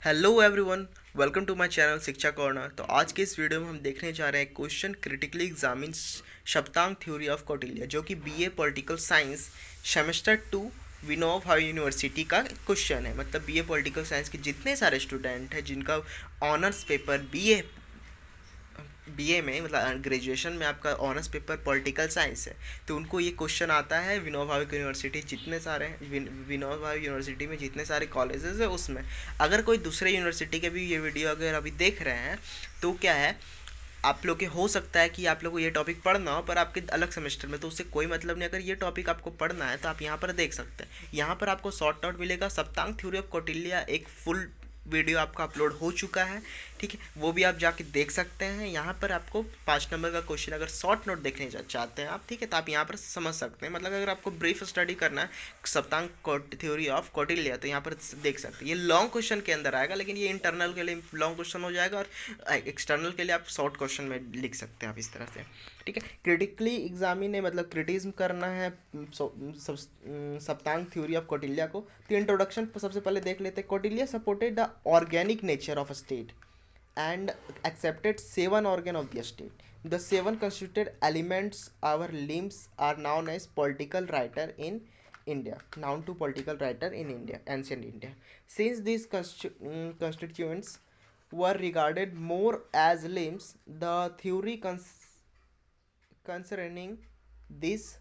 Hello everyone, welcome to my channel Shiksha Corner. तो आज के इस वीडियो में हम देखने जा रहे हैं question critically examine Saptanga theory of Kautilya, जो कि BA political science semester 2 Vinoba Bhave University का क्वेश्चन है। मतलब बीए पॉलिटिकल साइंस के जितने सारे स्टूडेंट हैं जिनका ऑनर्स पेपर बीए में, मतलब ग्रेजुएशन में आपका ऑनर्स पेपर पॉलिटिकल साइंस है, तो उनको ये क्वेश्चन आता है। विनोबा भावे यूनिवर्सिटी जितने सारे हैं, विनोबा भावे यूनिवर्सिटी में जितने सारे कॉलेजेस है उसमें अगर कोई दूसरे यूनिवर्सिटी के भी ये वीडियो अगर अभी देख रहे हैं तो क्या है, आप लोग के हो सकता है कि आप लोग को ये टॉपिक पढ़ना हो पर आपके अलग सेमेस्टर में, तो उससे कोई मतलब नहीं। अगर ये टॉपिक आपको पढ़ना है तो आप यहाँ पर देख सकते हैं। यहाँ पर आपको शॉर्ट आउट मिलेगा। सप्तांग थ्योरी ऑफ कौटिल्य एक फुल वीडियो आपका अपलोड हो चुका है, ठीक है, वो भी आप जाके देख सकते हैं। यहाँ पर आपको 5 नंबर का क्वेश्चन अगर शॉर्ट नोट देखने चाहते हैं आप, ठीक है, तो आप यहाँ पर समझ सकते हैं। मतलब अगर आपको ब्रीफ स्टडी करना है सप्तांग थ्योरी ऑफ कौटिल्य तो यहाँ पर देख सकते हैं। ये लॉन्ग क्वेश्चन के अंदर आएगा, लेकिन ये इंटरनल के लिए लॉन्ग क्वेश्चन हो जाएगा और एक्सटर्नल के लिए आप शॉर्ट क्वेश्चन में लिख सकते हैं आप इस तरह से, ठीक है। क्रिटिकली एग्जामिन है, मतलब क्रिटिज्म करना है सप्तांग थ्योरी ऑफ कौटिल्य को। तो इंट्रोडक्शन सबसे पहले देख लेते हैं। Kautilya supported the organic nature of state and accepted 7 organ of the state. The 7 constituted elements our limbs are known as political writer in India. Known to political writer in India, ancient India. Since these constituents were regarded more as limbs, the theory concerning this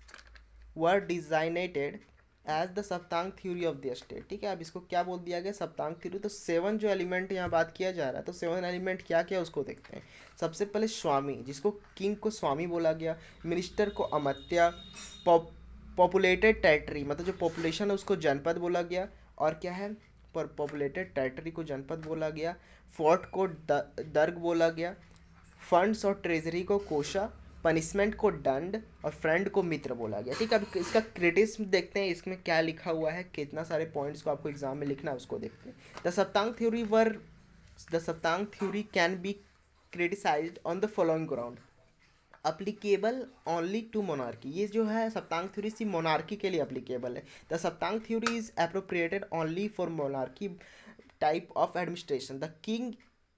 were designated as the Saptanga theory of the state. ठीक है, अब इसको क्या बोल दिया गया, सप्तांग theory. तो 7 जो एलिमेंट यहाँ बात किया जा रहा है, तो 7 एलिमेंट क्या क्या उसको देखते हैं। सबसे पहले स्वामी, जिसको किंग को स्वामी बोला गया, मिनिस्टर को अमात्य, पॉपुलेटेड टेरिटरी, मतलब जो पॉपुलेशन है उसको जनपद बोला गया, और क्या है, पर पॉपुलेटेड टेरिटरी को जनपद बोला गया, फोर्ट को दर्ग बोला गया, फंड्स और ट्रेजरी को कोषा, पनिशमेंट को दंड, और फ्रेंड को मित्र बोला गया। ठीक है, अब इसका क्रिटिसिज्म देखते हैं, इसमें क्या लिखा हुआ है, कितना सारे पॉइंट्स को आपको एग्जाम में लिखना है उसको देखते हैं। The Saptanga theory can be criticised on the following ground. Applicable only to monarchy, ये जो है सप्तांग थ्योरी सिर्फ मोनार्की के लिए अप्लीकेबल है। The Saptanga theory is appropriated only for monarchy type of administration. The king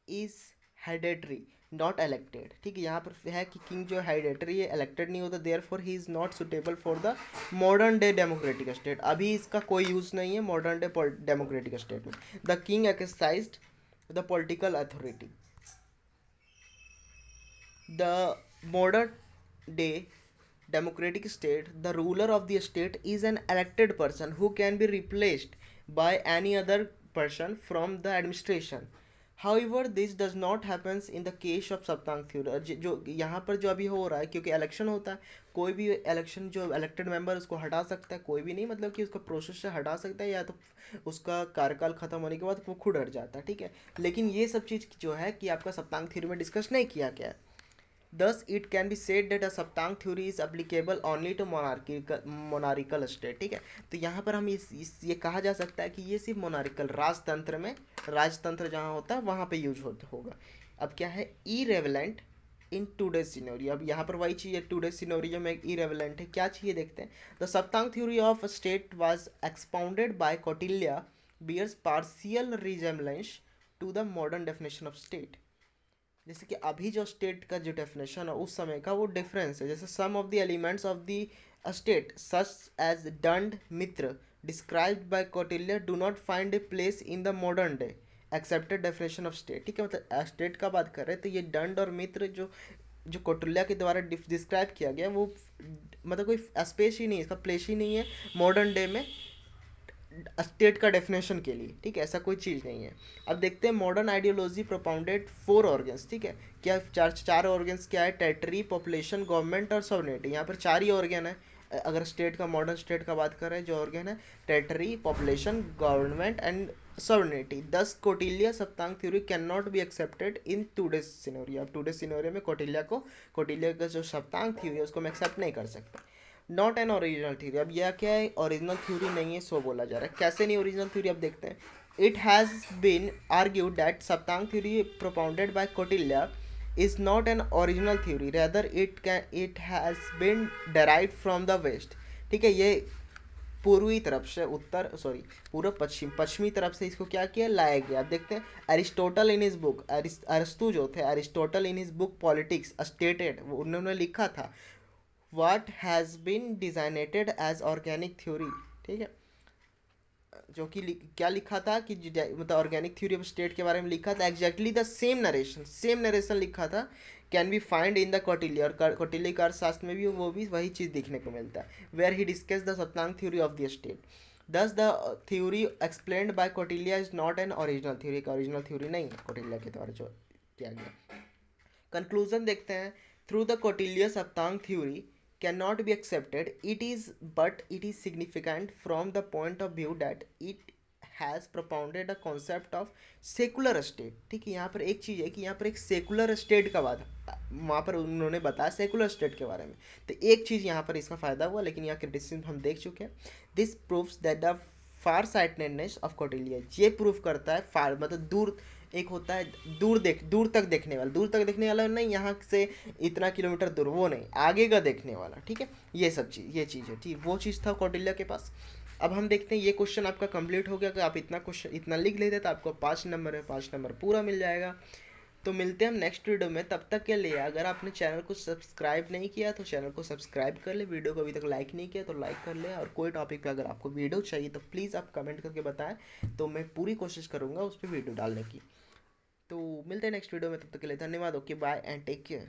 is hereditary not elected. ठीक है, यहाँ पर है कि किंग जो हेडेटरी है, इलेक्टेड नहीं होता, therefore he is not suitable for the modern day democratic state. अभी इसका कोई यूज नहीं है मॉडर्न डे डेमोक्रेटिक स्टेट में। The king exercised the political authority. The modern day democratic state, the ruler of the state is an elected person who can be replaced by any other person from the administration. However, this does not happen in the case of Saptanga theory. जो यहाँ पर जो अभी हो रहा है, क्योंकि election होता है, कोई भी इलेक्शन जो इलेक्टेड मेंबर उसको हटा सकता है, कोई भी नहीं, मतलब कि उसका प्रोसेस से हटा सकता है, या तो उसका कार्यकाल खत्म होने के बाद वो खुद हट जाता है। ठीक है, लेकिन ये सब चीज़ जो है कि आपका सप्तांग थ्योरी में डिस्कस नहीं किया गया है। Thus, it can be said that a सप्तांग theory is applicable only to monarchical state। ठीक है, तो यहाँ पर हम ये कहा जा सकता है कि ये सिर्फ मोनारिकल राजतंत्र में, राजतंत्र जहाँ होता है वहाँ पे यूज होगा। अब क्या है, इरेवेलेंट इन टूडेज सिनेरियो। अब यहाँ पर वही चीज़ है, टूडेज सिनेरियो में इरेवेलेंट है, क्या चाहिए देखते हैं। The Saptanga theory of state was expounded by Kautilya bears partial resemblance to the modern definition of state. जैसे कि अभी जो स्टेट का जो डेफिनेशन है उस समय का वो डिफरेंस है। जैसे some of the elements of the state such as danda mitra described by Kautilya do not find a place in the modern day accepted definition of state. ठीक है, मतलब स्टेट का बात कर रहे हैं तो ये दंड और मित्र जो जो कौटिल्य के द्वारा डिस्क्राइब किया गया वो, मतलब कोई स्पेस ही नहीं है, इसका प्लेस ही नहीं है मॉडर्न डे में स्टेट का डेफिनेशन के लिए। ठीक है, ऐसा कोई चीज़ नहीं है। अब देखते हैं मॉडर्न आइडियोलॉजी प्रोपाउंडेड 4 ऑर्गन्स। ठीक है, क्या चार ऑर्गन्स क्या है, टेरिटरी, पॉपुलेशन, गवर्नमेंट और सॉवरेनिटी। यहाँ पर 4 ही ऑर्गन है। अगर स्टेट का, मॉडर्न स्टेट का बात कर रहे हैं, जो ऑर्गन है territory, population, government and sovereignty. Thus Kautilya Saptanga theory can not be accepted in today's scenario. अब टूडेज सिनेरियो में कौटिल्य का जो सप्तांग थ्योरी है उसको हम एक्सेप्ट नहीं कर सकते। Not an original theory. अब यह क्या है, ओरिजिनल थ्योरी नहीं है, सो बोला जा रहा है। कैसे नहीं ओरिजिनल थ्योरी, अब देखते हैं। It has been argued that Saptanga theory propounded by Kautilya is not an original theory, rather it has been derived from the west। ठीक है, ये पूर्वी तरफ से उत्तर, सॉरी पूर्व पश्चिम, पश्चिमी तरफ से इसको क्या किया, लाया गया। अब देखते हैं, एरिस्टोटल इन हिज बुक, अरिस्तु जो थे, Aristotle in his book Politics stated, उन्होंने लिखा था what has been designated as organic theory, ठीक है, जो कि क्या लिखा था कि मतलब ऑर्गेनिक थ्योरी ऑफ स्टेट के बारे में लिखा था, एग्जैक्टली द सेम नरेशन लिखा था can be find in the Kautilya, और कौटिल्य का अर्थशास्त्र में भी वो भी वही चीज़ देखने को मिलता है, where he discuss the Saptanga theory of the state. Thus the theory explained by Kautilya is not an original theory, का ओरिजिनल थ्योरी नहीं है कौटिल्य के द्वारा जो किया गया। कंक्लूजन देखते हैं, through the Kautilya Saptanga theory cannot be accepted, it is significant from the point of view that it has propounded a concept of secular state। ठीक है, यहाँ पर एक चीज़ है कि यहाँ पर एक सेकुलर स्टेट का बात वहाँ पर उन्होंने बताया सेकुलर स्टेट के बारे में, तो एक चीज़ यहाँ पर इसका फायदा हुआ, लेकिन यहाँ क्रिटिसिज्म हम देख चुके हैं। This proves that the far sightedness of Kautilya, ये प्रूव करता है फार मतलब दूर, एक होता है दूर तक देखने वाला नहीं, यहाँ से इतना किलोमीटर दूर वो नहीं, आगे का देखने वाला, ठीक है, ये सब चीज़, ये चीज़ है, ठीक, वो चीज़ था कौटिल्य के पास। अब हम देखते हैं, ये क्वेश्चन आपका कंप्लीट हो गया, कि आप इतना क्वेश्चन इतना लिख लेते तो आपको 5 नंबर है, 5 नंबर पूरा मिल जाएगा। तो मिलते हैं हम नेक्स्ट वीडियो में, तब तक के लिए अगर आपने चैनल को सब्सक्राइब नहीं किया तो चैनल को सब्सक्राइब कर ले, वीडियो को अभी तक लाइक नहीं किया तो लाइक कर ले, और कोई टॉपिक पे अगर आपको वीडियो चाहिए तो प्लीज़ आप कमेंट करके बताएं, तो मैं पूरी कोशिश करूँगा उस पर वीडियो डालने की। तो मिलते हैं नेक्स्ट वीडियो में, तब तक के लिए धन्यवाद, okay bye and take care.